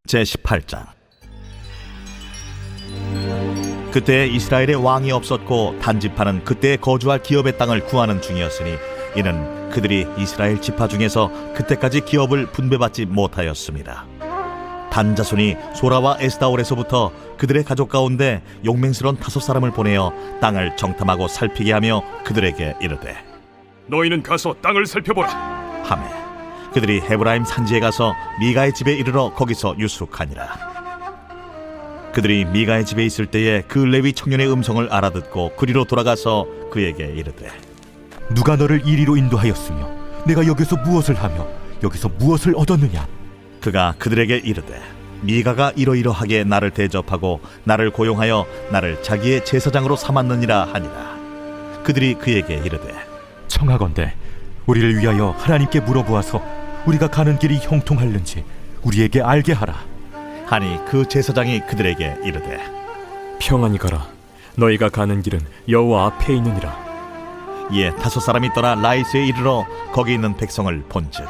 제18장. 그때 이스라엘에 왕이 없었고 단지파는 그때 거주할 기업의 땅을 구하는 중이었으니 이는 그들이 이스라엘 지파 중에서 그때까지 기업을 분배받지 못하였습니다. 단 자손이 소라와 에스다올에서부터 그들의 가족 가운데 용맹스러운 5사람을 보내어 땅을 정탐하고 살피게 하며 그들에게 이르되 너희는 가서 땅을 살펴보라 하매 그들이 헤브라임 산지에 가서 미가의 집에 이르러 거기서 유숙하니라. 그들이 미가의 집에 있을 때에 그 레위 청년의 음성을 알아듣고 그리로 돌아가서 그에게 이르되 누가 너를 이리로 인도하였으며 내가 여기서 무엇을 하며 여기서 무엇을 얻었느냐? 그가 그들에게 이르되 미가가 이러이러하게 나를 대접하고 나를 고용하여 나를 자기의 제사장으로 삼았느니라 하니라. 그들이 그에게 이르되 청하건대 우리를 위하여 하나님께 물어보아서 우리가 가는 길이 형통할는지 우리에게 알게 하라. 하니 그 제사장이 그들에게 이르되 평안히 가라. 너희가 가는 길은 여호와 앞에 있느니라. 이에 5사람이 떠나 라이스에 이르러 거기 있는 백성을 본즉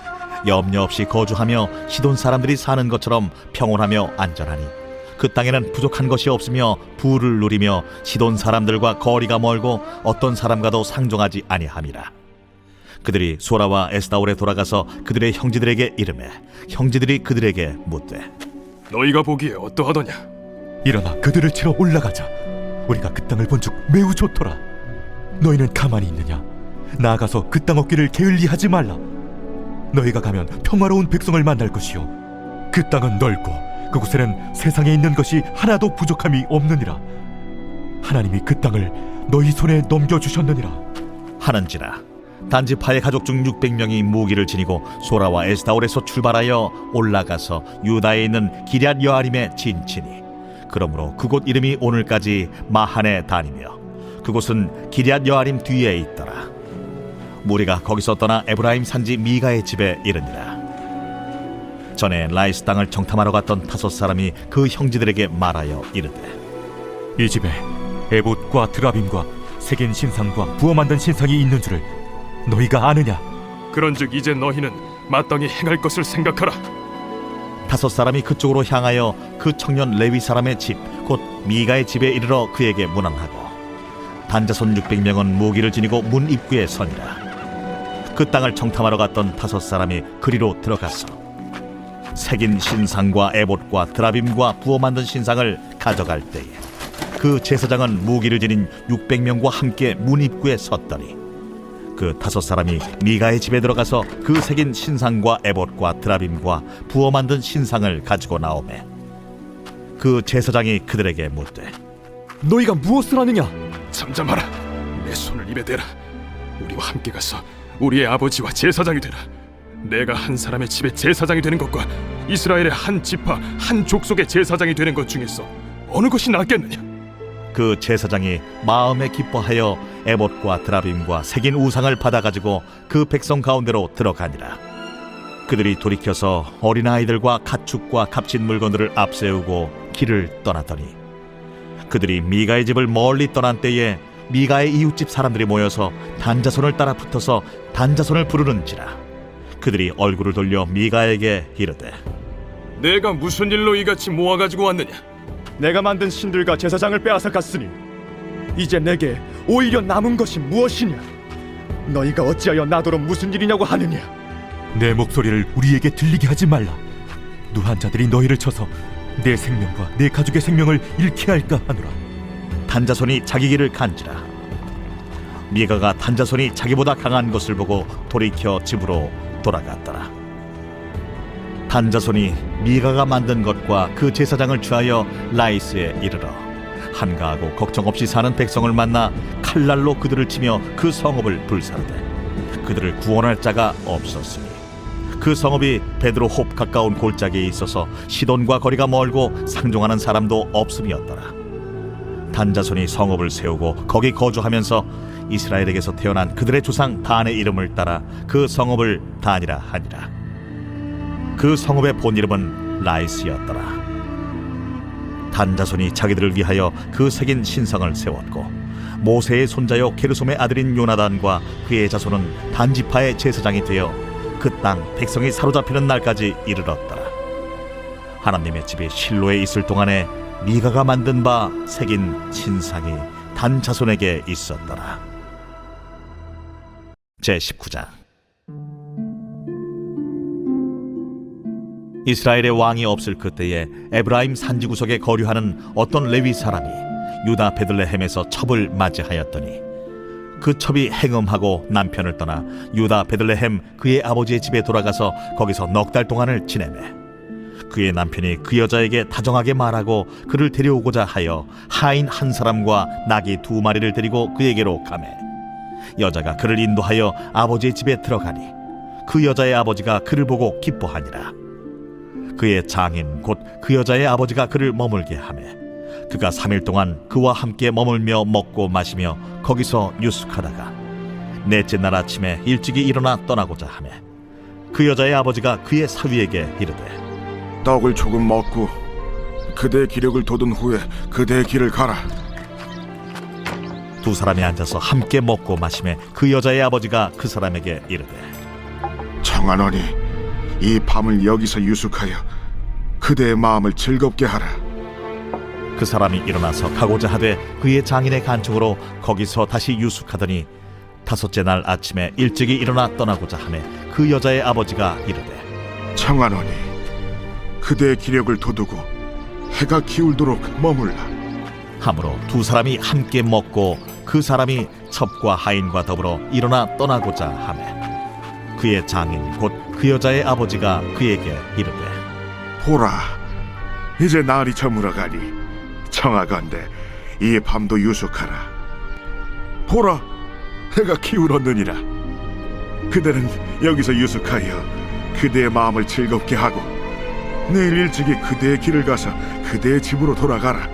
염려 없이 거주하며 시돈 사람들이 사는 것처럼 평온하며 안전하니 그 땅에는 부족한 것이 없으며 부를 누리며 시돈 사람들과 거리가 멀고 어떤 사람과도 상종하지 아니함이라. 그들이 소라와 에스다올에 돌아가서 그들의 형제들에게 이르매 형제들이 그들에게 묻되 너희가 보기에 어떠하더냐? 일어나 그들을 치러 올라가자. 우리가 그 땅을 본즉 매우 좋더라. 너희는 가만히 있느냐? 나아가서 그 땅 얻기를 게을리하지 말라. 너희가 가면 평화로운 백성을 만날 것이요 그 땅은 넓고 그곳에는 세상에 있는 것이 하나도 부족함이 없느니라. 하나님이 그 땅을 너희 손에 넘겨주셨느니라 하는지라. 단지파의 가족 중 600명이 무기를 지니고 소라와 에스다올에서 출발하여 올라가서 유다에 있는 기럇 여아림에 진치니 그러므로 그곳 이름이 오늘까지 마하네 단이며 그곳은 기럇 여아림 뒤에 있더라. 무리가 거기서 떠나 에브라임 산지 미가의 집에 이르니라. 전에 라이스 땅을 정탐하러 갔던 5사람이 그 형제들에게 말하여 이르되 이 집에 에봇과 드라빔과 색인 신상과 부어 만든 신상이 있는 줄을 너희가 아느냐? 그런즉 이제 너희는 마땅히 행할 것을 생각하라. 5사람이 그쪽으로 향하여 그 청년 레위 사람의 집 곧 미가의 집에 이르러 그에게 문안하고 단자손 600명은 무기를 지니고 문 입구에 서니라. 그 땅을 정탐하러 갔던 5사람이 그리로 들어가서 색인 신상과 에봇과 드라빔과 부어 만든 신상을 가져갈 때에 그 제사장은 무기를 지닌 600명과 함께 문 입구에 섰더니 그 5사람이 미가의 집에 들어가서 그 색인 신상과 에봇과 드라빔과 부어 만든 신상을 가지고 나오매 그 제사장이 그들에게 묻되 너희가 무엇을 하느냐? 잠잠하라. 내 손을 입에 대라. 우리와 함께 가서 우리의 아버지와 제사장이 되라. 내가 한 사람의 집에 제사장이 되는 것과 이스라엘의 한 지파 한 족속의 제사장이 되는 것 중에서 어느 것이 낫겠느냐? 그 제사장이 마음에 기뻐하여 에봇과 드라빔과 색인 우상을 받아가지고 그 백성 가운데로 들어가니라. 그들이 돌이켜서 어린아이들과 가축과 값진 물건들을 앞세우고 길을 떠나더니 그들이 미가의 집을 멀리 떠난 때에 미가의 이웃집 사람들이 모여서 단자손을 따라 붙어서 단자손을 부르는지라. 그들이 얼굴을 돌려 미가에게 이르되 내가 무슨 일로 이같이 모아가지고 왔느냐? 내가 만든 신들과 제사장을 빼앗아 갔으니 이제 내게 오히려 남은 것이 무엇이냐? 너희가 어찌하여 나더러 무슨 일이냐고 하느냐? 내 목소리를 우리에게 들리게 하지 말라. 누한 자들이 너희를 쳐서 내 생명과 내 가족의 생명을 잃게 할까 하노라. 단자손이 자기 길을 간지라. 미가가 단자손이 자기보다 강한 것을 보고 돌이켜 집으로 돌아갔더라. 단자손이 미가가 만든 것과 그 제사장을 취하여 라이스에 이르러 한가하고 걱정 없이 사는 백성을 만나 칼날로 그들을 치며 그 성읍을 불사르되 그들을 구원할 자가 없었으니 그 성읍이 베드로 홉 가까운 골짜기에 있어서 시돈과 거리가 멀고 상종하는 사람도 없음이었더라. 단자손이 성읍을 세우고 거기 거주하면서 이스라엘에게서 태어난 그들의 조상 단의 이름을 따라 그 성읍을 단이라 하니라. 그 성읍의 본 이름은 라이스였더라. 단자손이 자기들을 위하여 그 색인 신성을 세웠고 모세의 손자요 게르솜의 아들인 요나단과 그의 자손은 단지파의 제사장이 되어 그 땅 백성이 사로잡히는 날까지 이르렀더라. 하나님의 집이 실로에 있을 동안에 미가가 만든 바 새긴 신상이 단 자손에게 있었더라. 제19장. 이스라엘의 왕이 없을 그때에 에브라임 산지 구석에 거류하는 어떤 레위 사람이 유다 베들레헴에서 첩을 맞이하였더니 그 첩이 행음하고 남편을 떠나 유다 베들레헴 그의 아버지의 집에 돌아가서 거기서 넉 달 동안을 지내매 그의 남편이 그 여자에게 다정하게 말하고 그를 데려오고자 하여 하인 한 사람과 나귀 2마리를 데리고 그에게로 가매 여자가 그를 인도하여 아버지의 집에 들어가니 그 여자의 아버지가 그를 보고 기뻐하니라. 그의 장인 곧 그 여자의 아버지가 그를 머물게 하매 그가 3일 동안 그와 함께 머물며 먹고 마시며 거기서 유숙하다가 넷째 날 아침에 일찍이 일어나 떠나고자 하매 그 여자의 아버지가 그의 사위에게 이르되 떡을 조금 먹고 그대의 기력을 돋운 후에 그대의 길을 가라. 두 사람이 앉아서 함께 먹고 마시매 그 여자의 아버지가 그 사람에게 이르되 청하노니 이 밤을 여기서 유숙하여 그대의 마음을 즐겁게 하라. 그 사람이 일어나서 가고자 하되 그의 장인의 간청으로 거기서 다시 유숙하더니 5째 날 아침에 일찍이 일어나 떠나고자 하매 그 여자의 아버지가 이르되 청하노니 그대의 기력을 돋우고 해가 기울도록 머물라. 하므로 두 사람이 함께 먹고 그 사람이 첩과 하인과 더불어 일어나 떠나고자 하매 그의 장인 곧 그 여자의 아버지가 그에게 이르되 보라, 이제 날이 저물어가니 청하건대 이 밤도 유숙하라. 보라, 해가 기울었느니라. 그대는 여기서 유숙하여 그대의 마음을 즐겁게 하고 내일 일찍이 그대의 길을 가서 그대의 집으로 돌아가라.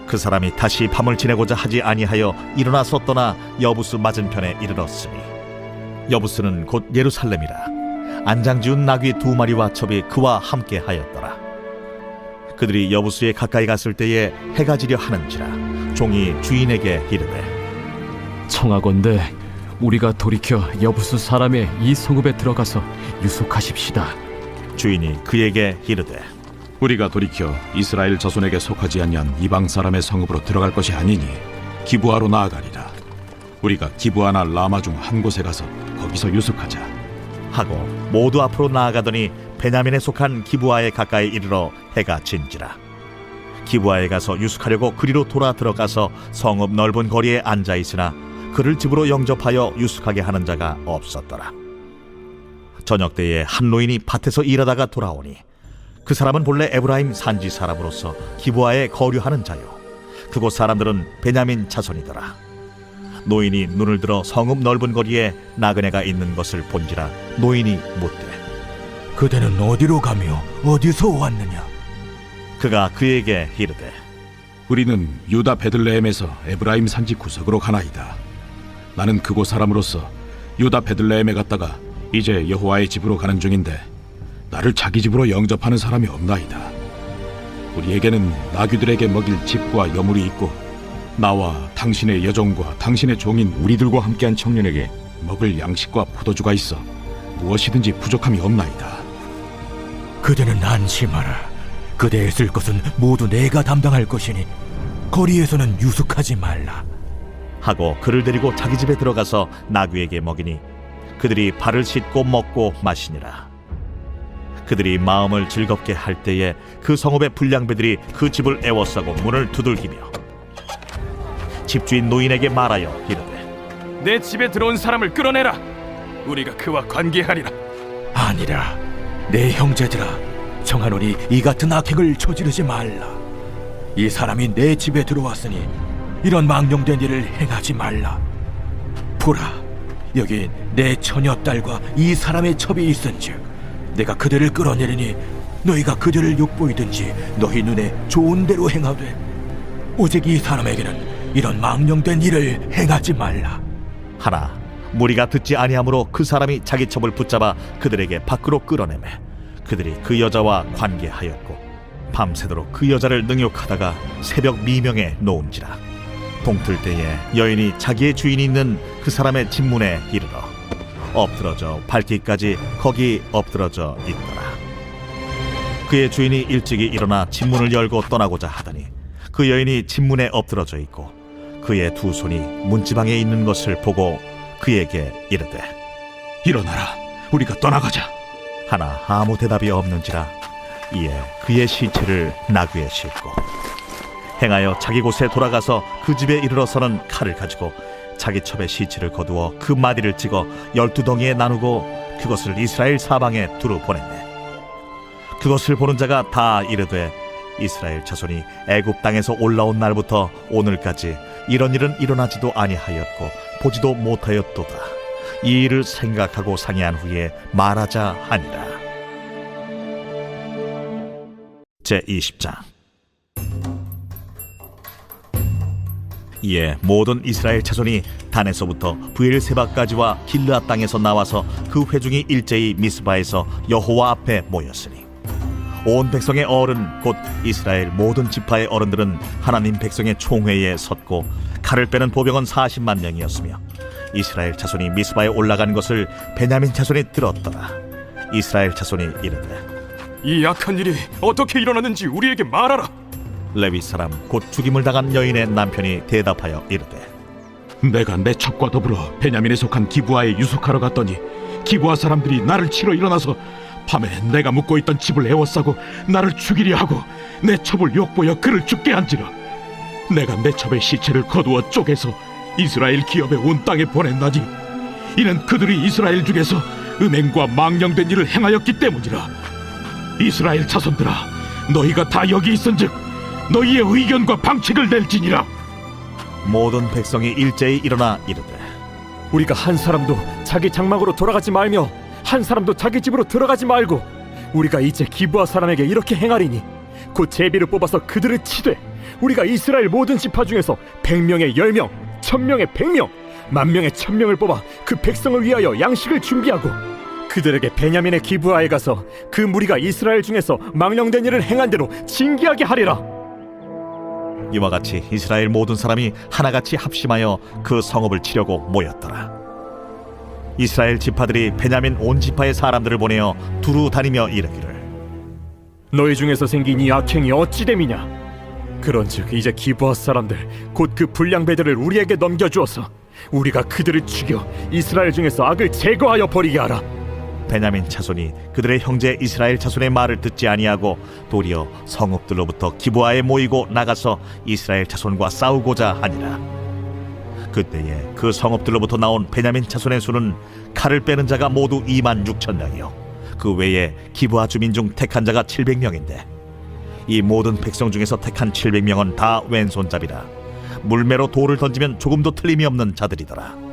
그 사람이 다시 밤을 지내고자 하지 아니하여 일어나서 떠나 여부스 맞은편에 이르렀으니 여부스는 곧 예루살렘이라. 안장지운 나귀 2마리와 첩이 그와 함께 하였더라. 그들이 여부스에 가까이 갔을 때에 해가 지려 하는지라 종이 주인에게 이르되 청하건대 우리가 돌이켜 여부수 사람의 이 성읍에 들어가서 유숙하십시다. 주인이 그에게 이르되 우리가 돌이켜 이스라엘 자손에게 속하지 아니한 이방 사람의 성읍으로 들어갈 것이 아니니 기브아로 나아가리라. 우리가 기브아나 라마 중 한 곳에 가서 거기서 유숙하자 하고 모두 앞으로 나아가더니 베냐민에 속한 기브아에 가까이 이르러 해가 진지라. 기브아에 가서 유숙하려고 그리로 돌아 들어가서 성읍 넓은 거리에 앉아 있으나 그를 집으로 영접하여 유숙하게 하는 자가 없었더라. 저녁 때에 한 노인이 밭에서 일하다가 돌아오니 그 사람은 본래 에브라임 산지 사람으로서 기브아에 거류하는 자요 그곳 사람들은 베냐민 자손이더라. 노인이 눈을 들어 성읍 넓은 거리에 나그네가 있는 것을 본지라 노인이 묻되 그대는 어디로 가며 어디서 왔느냐? 그가 그에게 이르되 우리는 유다 베들레헴에서 에브라임 산지 구석으로 가나이다. 나는 그곳 사람으로서 유다 베들레헴에 갔다가 이제 여호와의 집으로 가는 중인데 나를 자기 집으로 영접하는 사람이 없나이다. 우리에게는 나귀들에게 먹일 집과 여물이 있고 나와 당신의 여종과 당신의 종인 우리들과 함께한 청년에게 먹을 양식과 포도주가 있어 무엇이든지 부족함이 없나이다. 그대는 안심하라. 그대의 쓸 것은 모두 내가 담당할 것이니 거리에서는 유숙하지 말라. 하고 그를 데리고 자기 집에 들어가서 나귀에게 먹이니 그들이 발을 씻고 먹고 마시니라. 그들이 마음을 즐겁게 할 때에 그 성읍의 불량배들이 그 집을 애워싸고 문을 두들기며 집주인 노인에게 말하여 이르되 내 집에 들어온 사람을 끌어내라. 우리가 그와 관계하리라. 아니라 내 형제들아, 청하노니 이 같은 악행을 저지르지 말라. 이 사람이 내 집에 들어왔으니 이런 망령된 일을 행하지 말라. 보라, 여기 내 처녀딸과 이 사람의 첩이 있은즉 내가 그들을 끌어내리니 너희가 그들을 욕보이든지 너희 눈에 좋은 대로 행하되 오직 이 사람에게는 이런 망령된 일을 행하지 말라. 하나 무리가 듣지 아니하므로 그 사람이 자기 첩을 붙잡아 그들에게 밖으로 끌어내매 그들이 그 여자와 관계하였고 밤새도록 그 여자를 능욕하다가 새벽 미명에 놓은지라. 동틀 때에 여인이 자기의 주인이 있는 그 사람의 집문에 이르러 엎드러져 밟기까지 거기 엎드러져 있더라. 그의 주인이 일찍이 일어나 집문을 열고 떠나고자 하더니 그 여인이 집문에 엎드러져 있고 그의 두 손이 문지방에 있는 것을 보고 그에게 이르되 일어나라, 우리가 떠나가자. 하나 아무 대답이 없는지라 이에 그의 시체를 나귀에 싣고 행하여 자기 곳에 돌아가서 그 집에 이르러서는 칼을 가지고 자기 첩의 시체를 거두어 그 마디를 찍어 12덩이에 나누고 그것을 이스라엘 사방에 두루 보냈네. 그것을 보는 자가 다 이르되 이스라엘 자손이 애굽 땅에서 올라온 날부터 오늘까지 이런 일은 일어나지도 아니하였고 보지도 못하였도다. 이 일을 생각하고 상의한 후에 말하자 하니라. 제20장. 이에 모든 이스라엘 자손이 단에서부터 브엘세바까지와 길르앗 땅에서 나와서 그 회중이 일제히 미스바에서 여호와 앞에 모였으니 온 백성의 어른 곧 이스라엘 모든 지파의 어른들은 하나님 백성의 총회에 섰고 칼을 빼는 보병은 40만 명이었으며 이스라엘 자손이 미스바에 올라간 것을 베냐민 자손이 들었더라. 이스라엘 자손이 이르되 이 악한 일이 어떻게 일어났는지 우리에게 말하라. 레위 사람 곧 죽임을 당한 여인의 남편이 대답하여 이르되 내가 내 첩과 더불어 베냐민에 속한 기브아에 유숙하러 갔더니 기브아 사람들이 나를 치러 일어나서 밤에 내가 묵고 있던 집을 에워싸고 나를 죽이려 하고 내 첩을 욕보여 그를 죽게 한지라. 내가 내 첩의 시체를 거두어 쪼개서 이스라엘 기업의 온 땅에 보냈나니 이는 그들이 이스라엘 중에서 음행과 망령된 일을 행하였기 때문이라. 이스라엘 자손들아, 너희가 다 여기 있은즉 너희의 의견과 방책을 낼지니라. 모든 백성이 일제히 일어나 이르되 우리가 한 사람도 자기 장막으로 돌아가지 말며 한 사람도 자기 집으로 들어가지 말고 우리가 이제 기브아 사람에게 이렇게 행하리니 곧 제비를 뽑아서 그들을 치되 우리가 이스라엘 모든 지파 중에서 100명에 10명, 1000명에 100명, 10,000명에 1000명을 뽑아 그 백성을 위하여 양식을 준비하고 그들에게 베냐민의 기브아에 가서 그 무리가 이스라엘 중에서 망령된 일을 행한 대로 징계하게 하리라. 이와 같이 이스라엘 모든 사람이 하나같이 합심하여 그 성읍을 치려고 모였더라. 이스라엘 지파들이 베냐민 온 지파의 사람들을 보내어 두루 다니며 이르기를 너희 중에서 생긴 이 악행이 어찌 됨이냐? 그런즉 이제 기브아 사람들 곧 그 불량배들을 우리에게 넘겨주어서 우리가 그들을 죽여 이스라엘 중에서 악을 제거하여 버리게 하라. 베냐민 자손이 그들의 형제 이스라엘 자손의 말을 듣지 아니하고 도리어 성읍들로부터 기브아에 모이고 나가서 이스라엘 자손과 싸우고자 하니라. 그때에 그 성읍들로부터 나온 베냐민 자손의 수는 칼을 빼는 자가 모두 26,000명이요 그 외에 기브아 주민 중 택한 자가 700명인데 이 모든 백성 중에서 택한 700명은 다 왼손잡이라 물매로 돌을 던지면 조금도 틀림이 없는 자들이더라.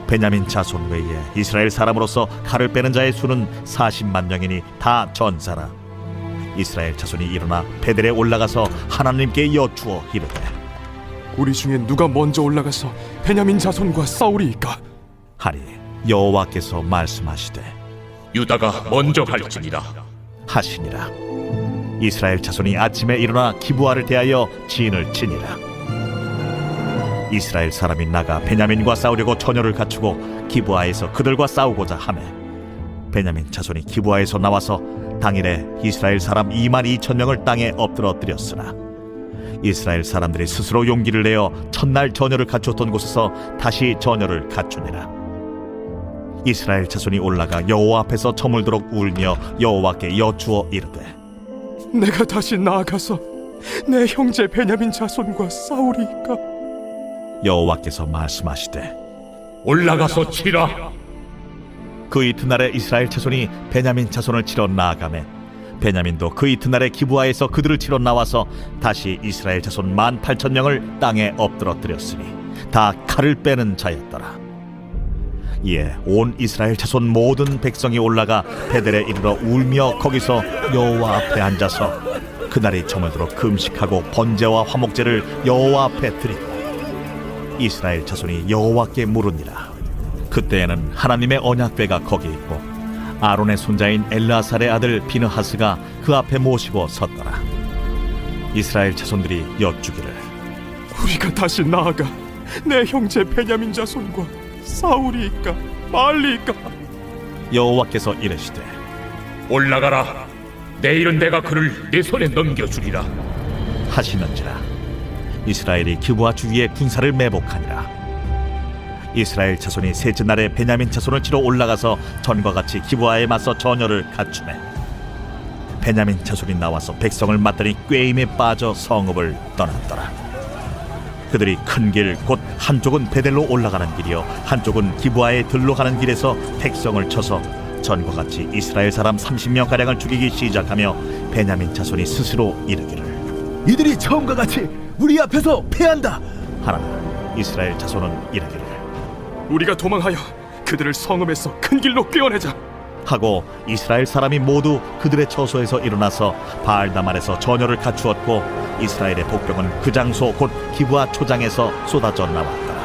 베냐민 자손 외에 이스라엘 사람으로서 칼을 빼는 자의 수는 40만 명이니 다 전사라. 이스라엘 자손이 일어나 베델에 올라가서 하나님께 여쭈어 이르되 우리 중에 누가 먼저 올라가서 베냐민 자손과 싸우리이까? 하니 여호와께서 말씀하시되 유다가 먼저 갈지니라 하시니라. 이스라엘 자손이 아침에 일어나 기브아를 대하여 진을 치니라. 이스라엘 사람이 나가 베냐민과 싸우려고 전열을 갖추고 기브아에서 그들과 싸우고자 하매 베냐민 자손이 기브아에서 나와서 당일에 이스라엘 사람 22,000명을 땅에 엎드러뜨렸으나 이스라엘 사람들이 스스로 용기를 내어 첫날 전열을 갖추었던 곳에서 다시 전열을 갖추니라. 이스라엘 자손이 올라가 여호와 앞에서 저물도록 울며 여호와께 여쭈어 이르되 내가 다시 나아가서 내 형제 베냐민 자손과 싸우리이까? 여호와께서 말씀하시되 올라가서 치라. 그 이튿날에 이스라엘 자손이 베냐민 자손을 치러 나아가매 베냐민도 그 이튿날에 기브아에서 그들을 치러 나와서 다시 이스라엘 자손 18,000명을 땅에 엎드러뜨렸으니 다 칼을 빼는 자였더라. 이에 온 이스라엘 자손 모든 백성이 올라가 베델에 이르러 울며 거기서 여호와 앞에 앉아서 그날이 저물도록 금식하고 번제와 화목제를 여호와 앞에 드리고 이스라엘 자손이 여호와께 물으니라. 그때에는 하나님의 언약궤가 거기 있고 아론의 손자인 엘르아살의 아들 비느하스가 그 앞에 모시고 섰더라. 이스라엘 자손들이 여쭈기를 우리가 다시 나아가 내 형제 베냐민 자손과 싸우리이까 말리이까? 여호와께서 이르시되 올라가라. 내일은 내가 그를 내 손에 넘겨주리라. 하시는지라. 이스라엘이 기브아 주위에 군사를 매복하니라. 이스라엘 자손이 셋째 날에 베냐민 자손을 치러 올라가서 전과 같이 기브아에 맞서 전열을 갖추매 베냐민 자손이 나와서 백성을 맞더니 꾀임에 빠져 성읍을 떠났더라. 그들이 큰 길 곧 한쪽은 베델로 올라가는 길이요 한쪽은 기브아에 들로 가는 길에서 백성을 쳐서 전과 같이 이스라엘 사람 30명 가량을 죽이기 시작하며 베냐민 자손이 스스로 이르기를 이들이 처음과 같이 우리 앞에서 패한다. 하나 이스라엘 자손은 이르기를 우리가 도망하여 그들을 성읍에서 큰 길로 꿰어내자. 하고 이스라엘 사람이 모두 그들의 처소에서 일어나서 바알다말에서 전열을 갖추었고 이스라엘의 복병은 그 장소 곧 기브아 초장에서 쏟아져 나왔더라.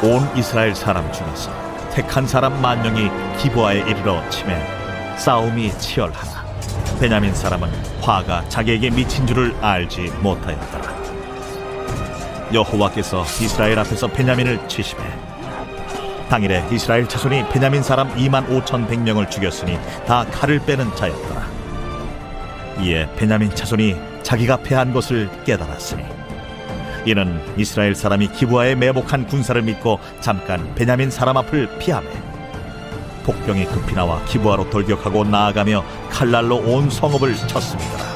온 이스라엘 사람 중에서 택한 사람 10,000명이 기브아에 이르러 치매 싸움이 치열하나 베냐민 사람은 화가 자기에게 미친 줄을 알지 못하였더라. 여호와께서 이스라엘 앞에서 베냐민을 치시매 당일에 이스라엘 자손이 베냐민 사람 25,100명을 죽였으니 다 칼을 빼는 자였더라. 이에 베냐민 자손이 자기가 패한 것을 깨달았으니 이는 이스라엘 사람이 기브아에 매복한 군사를 믿고 잠깐 베냐민 사람 앞을 피하매 복병이 급히 나와 기브아로 돌격하고 나아가며 칼날로 온 성읍을 쳤습니다.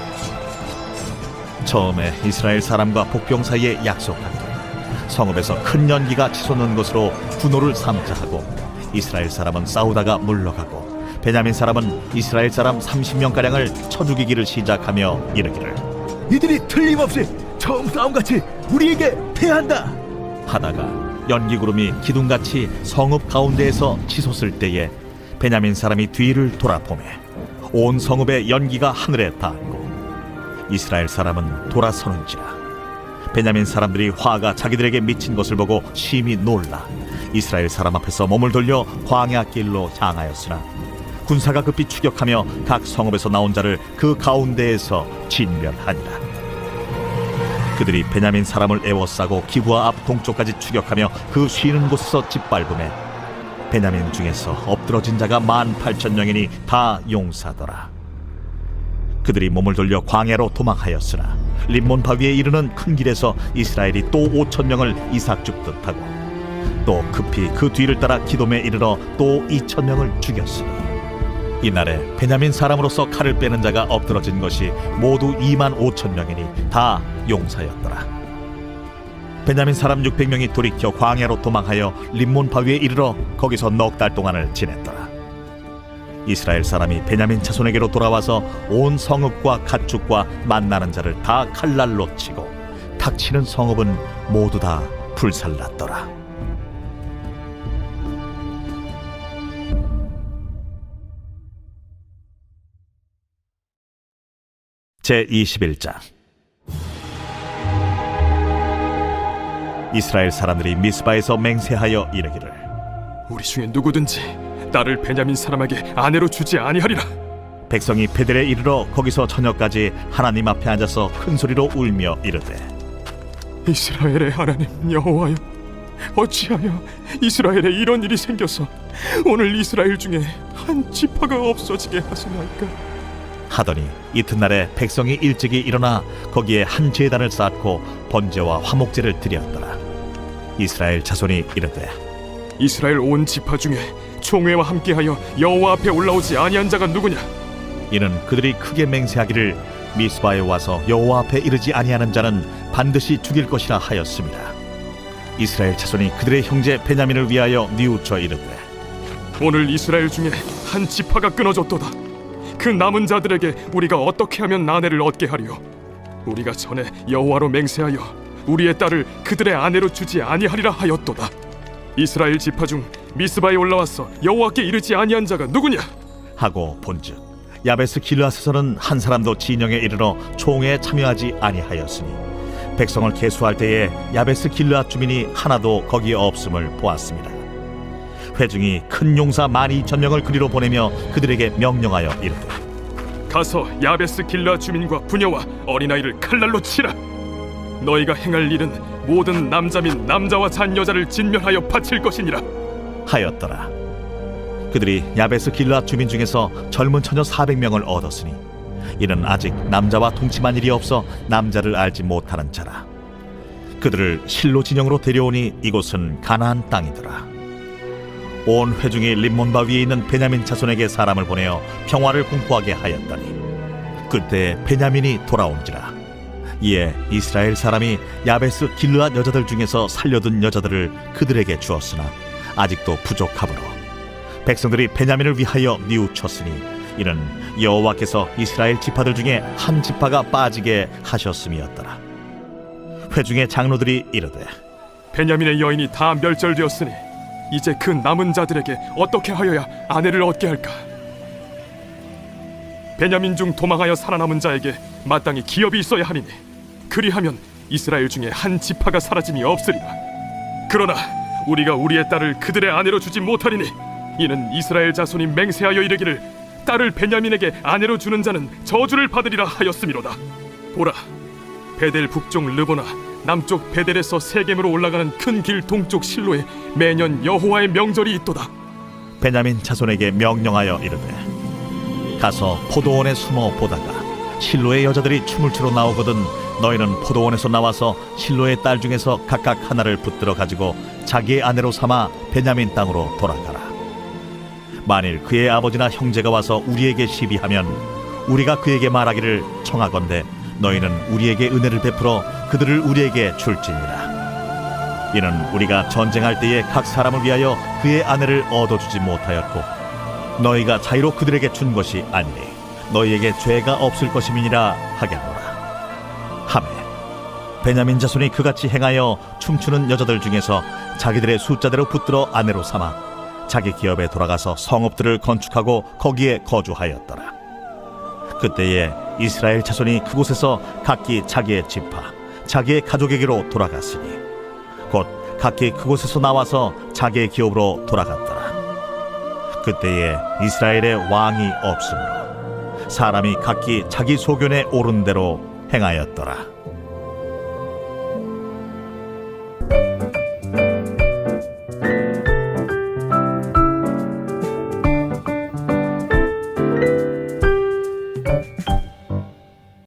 처음에 이스라엘 사람과 복병 사이에 약속하기를 성읍에서 큰 연기가 치솟는 것으로 분노를 삼자 하고 이스라엘 사람은 싸우다가 물러가고 베냐민 사람은 이스라엘 사람 30명가량을 쳐 죽이기를 시작하며 이르기를 이들이 틀림없이 처음 싸움같이 우리에게 패한다. 하다가 연기구름이 기둥같이 성읍 가운데에서 치솟을 때에 베냐민 사람이 뒤를 돌아보매 온 성읍의 연기가 하늘에 닿았고 이스라엘 사람은 돌아서는지라. 베냐민 사람들이 화가 자기들에게 미친 것을 보고 심히 놀라 이스라엘 사람 앞에서 몸을 돌려 광야 길로 향하였으나 군사가 급히 추격하며 각 성읍에서 나온 자를 그 가운데에서 진멸하니라. 그들이 베냐민 사람을 에워싸고 기브아 앞 동쪽까지 추격하며 그 쉬는 곳에서 짓밟음에 베냐민 중에서 엎드러진 자가 18,000명이니 다 용사더라. 그들이 몸을 돌려 광야로 도망하였으나 림몬 바위에 이르는 큰 길에서 이스라엘이 또 5,000명을 이삭 죽듯 하고 또 급히 그 뒤를 따라 기돔에 이르러 또 2,000명을 죽였으니 이날에 베냐민 사람으로서 칼을 빼는 자가 엎드러진 것이 모두 25,000명이니 다 용사였더라. 베냐민 사람 600명이 돌이켜 광야로 도망하여 림몬 바위에 이르러 거기서 넉 달 동안을 지냈더라. 이스라엘 사람이 베냐민 자손에게로 돌아와서 온 성읍과 가축과 만나는 자를 다 칼날로 치고 닥치는 성읍은 모두 다 불살랐더라. 제21장. 이스라엘 사람들이 미스바에서 맹세하여 이르기를 우리 중에 누구든지 나를 베냐민 사람에게 아내로 주지 아니하리라. 백성이 베델에 이르러 거기서 저녁까지 하나님 앞에 앉아서 큰 소리로 울며 이르되 이스라엘의 하나님 여호와여, 어찌하여 이스라엘에 이런 일이 생겨서 오늘 이스라엘 중에 한 지파가 없어지게 하시나이까. 하더니 이튿날에 백성이 일찍이 일어나 거기에 한 제단을 쌓고 번제와 화목제를 드렸더라. 이스라엘 자손이 이르되 이스라엘 온 지파 중에 총회와 함께하여 여호와 앞에 올라오지 아니한 자가 누구냐? 이는 그들이 크게 맹세하기를 미스바에 와서 여호와 앞에 이르지 아니하는 자는 반드시 죽일 것이라 하였습니다. 이스라엘 자손이 그들의 형제 베냐민을 위하여 뉘우쳐 이르되 오늘 이스라엘 중에 한 지파가 끊어졌도다. 그 남은 자들에게 우리가 어떻게 하면 아내를 얻게 하리요? 우리가 전에 여호와로 맹세하여 우리의 딸을 그들의 아내로 주지 아니하리라 하였도다. 이스라엘 지파 중 미스바에 올라와서 여호와께 이르지 아니한 자가 누구냐? 하고 본즉 야베스 길르앗에서는 한 사람도 진영에 이르러 총회에 참여하지 아니하였으니 백성을 계수할 때에 야베스 길르앗 주민이 하나도 거기에 없음을 보았습니다. 회중이 큰 용사 12,000명을 그리로 보내며 그들에게 명령하여 이르되 가서 야베스 길르앗 주민과 부녀와 어린아이를 칼날로 치라. 너희가 행할 일은 모든 남자 및 남자와 잔 여자를 진멸하여 바칠 것이니라 하였더라. 그들이 야베스 길르앗 주민 중에서 젊은 처녀 400명을 얻었으니 이는 아직 남자와 동침한 일이 없어 남자를 알지 못하는 자라. 그들을 실로 진영으로 데려오니 이곳은 가나안 땅이더라. 온 회중이 림몬바 위에 있는 베냐민 자손에게 사람을 보내어 평화를 공포하게 하였더니 그때 베냐민이 돌아온지라. 이에 이스라엘 사람이 야베스 길르앗 여자들 중에서 살려둔 여자들을 그들에게 주었으나 아직도 부족하므로 백성들이 베냐민을 위하여 뉘우쳤으니 이는 여호와께서 이스라엘 지파들 중에 한 지파가 빠지게 하셨음이었더라. 회중의 장로들이 이르되 베냐민의 여인이 다 멸절되었으니 이제 그 남은 자들에게 어떻게 하여야 아내를 얻게 할까? 베냐민 중 도망하여 살아남은 자에게 마땅히 기업이 있어야 하니니 그리하면 이스라엘 중에 한 지파가 사라짐이 없으리라. 그러나 우리가 우리의 딸을 그들의 아내로 주지 못하리니 이는 이스라엘 자손이 맹세하여 이르기를 딸을 베냐민에게 아내로 주는 자는 저주를 받으리라 하였음이로다. 보라, 베델 북쪽 르보나 남쪽 베델에서 세겜으로 올라가는 큰 길 동쪽 실로에 매년 여호와의 명절이 있도다. 베냐민 자손에게 명령하여 이르되 가서 포도원에 숨어 보다가 실로의 여자들이 춤을 추러 나오거든 너희는 포도원에서 나와서 실로의 딸 중에서 각각 하나를 붙들어 가지고 자기의 아내로 삼아 베냐민 땅으로 돌아가라. 만일 그의 아버지나 형제가 와서 우리에게 시비하면 우리가 그에게 말하기를 청하건대 너희는 우리에게 은혜를 베풀어 그들을 우리에게 줄지니라. 이는 우리가 전쟁할 때에 각 사람을 위하여 그의 아내를 얻어주지 못하였고 너희가 자유로 그들에게 준 것이 아니니 너희에게 죄가 없을 것임이니라 하겠노라 하매 베냐민 자손이 그같이 행하여 춤추는 여자들 중에서 자기들의 숫자대로 붙들어 아내로 삼아 자기 기업에 돌아가서 성읍들을 건축하고 거기에 거주하였더라. 그때에 이스라엘 자손이 그곳에서 각기 자기의 지파 자기의 가족에게로 돌아갔으니 곧 각기 그곳에서 나와서 자기의 기업으로 돌아갔더라. 그때에 이스라엘에 왕이 없으므로 사람이 각기 자기 소견에 오른 대로 행하였더라.